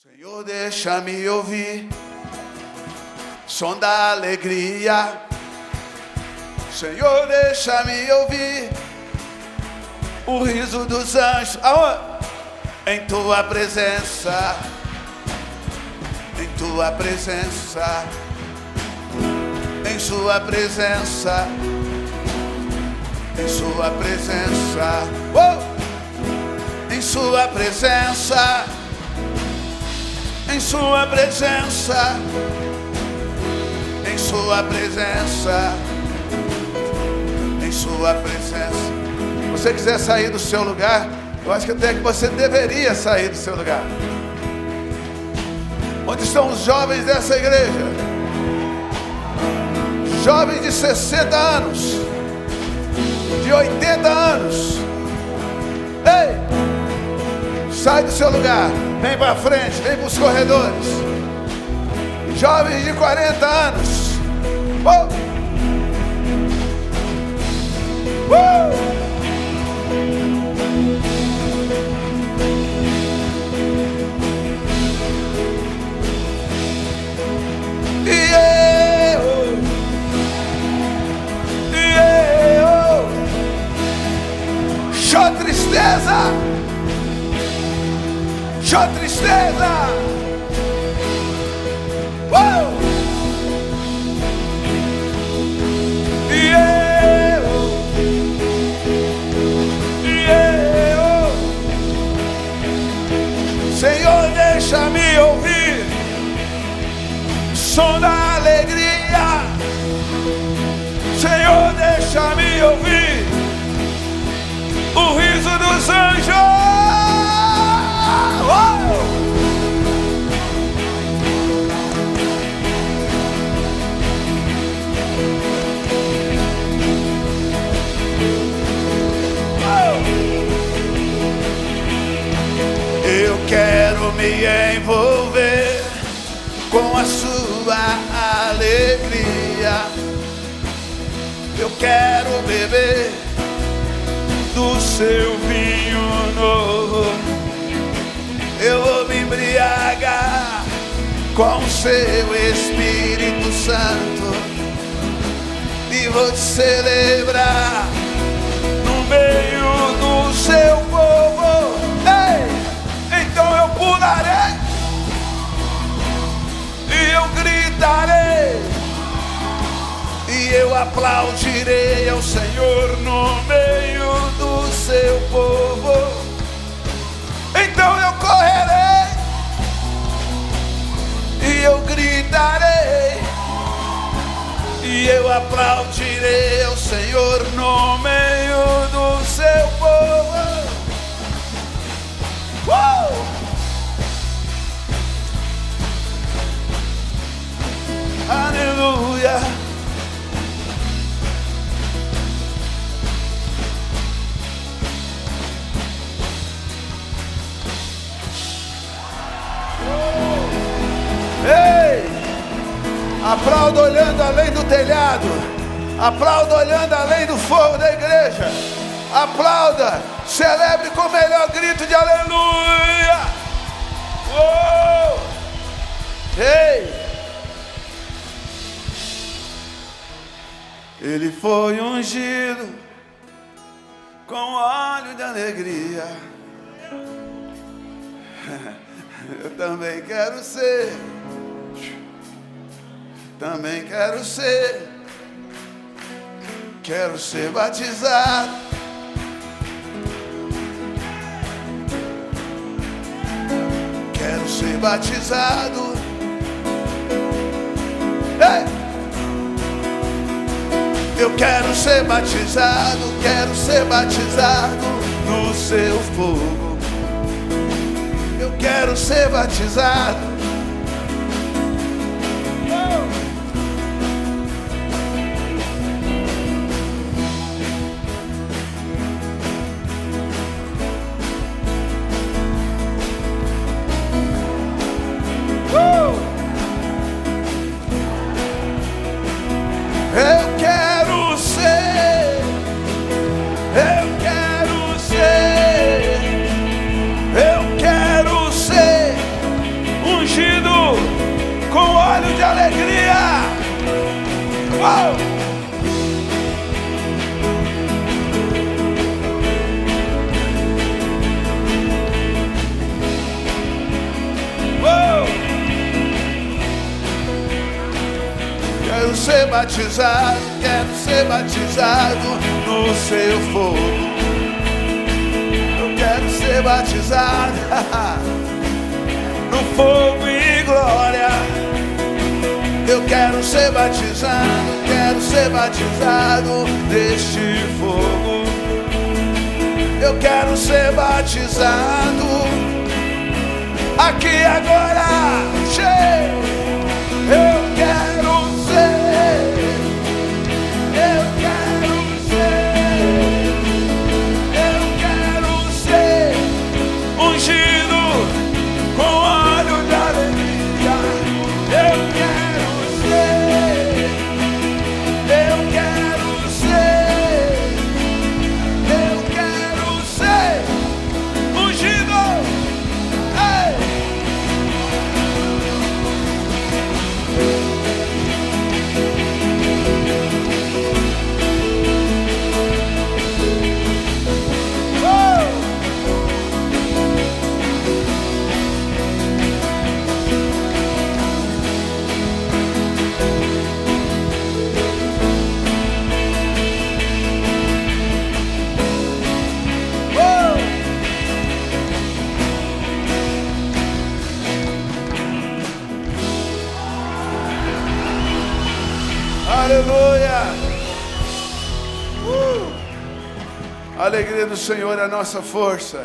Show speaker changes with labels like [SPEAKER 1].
[SPEAKER 1] Senhor, deixa-me ouvir som da alegria. Senhor, deixa-me ouvir o riso dos anjos. Aonde? Em tua presença, em tua presença, em sua presença, em sua presença, em sua presença, em sua presença, em sua presença, em sua presença. Se você quiser sair do seu lugar, eu acho que até que você deveria sair do seu lugar. Onde estão os jovens dessa igreja? Jovens de 60 anos, de 80 anos. Ei, sai do seu lugar, vem para frente, vem para os corredores. Jovens de 40 anos. Show tristeza, show tristeza. Senhor, deixa-me ouvir som da alegria. Senhor, deixa-me ouvir o riso dos anjos. Eu quero me envolver com a sua alegria. Eu quero beber do seu vinho novo. Eu vou me embriagar com o seu Espírito Santo e vou te celebrar no meio do seu povo. Ei, então eu pularei e eu gritarei e eu aplaudirei ao Senhor no meio do seu povo. Então eu correrei e eu gritarei e eu aplaudirei ao Senhor no meio do seu povo. Aleluia. Ei! Aplauda olhando além do telhado. Aplauda olhando além do fogo da igreja. Aplauda. Celebre com o melhor grito de aleluia. Ei! Ele foi ungido com óleo de alegria. Eu também quero ser. Também quero ser. Quero ser batizado. Quero ser batizado. Ei! Eu quero ser batizado no seu fogo. Eu quero ser batizado. Eu quero ser. Quero ser batizado no seu fogo. Eu quero ser batizado no fogo e glória. Eu quero ser batizado neste fogo. Eu quero ser batizado aqui agora. Eu quero ser ungido com óleo de alegria. Eu quero ser ungido. Ei! Aleluia! A alegria do Senhor é a nossa força.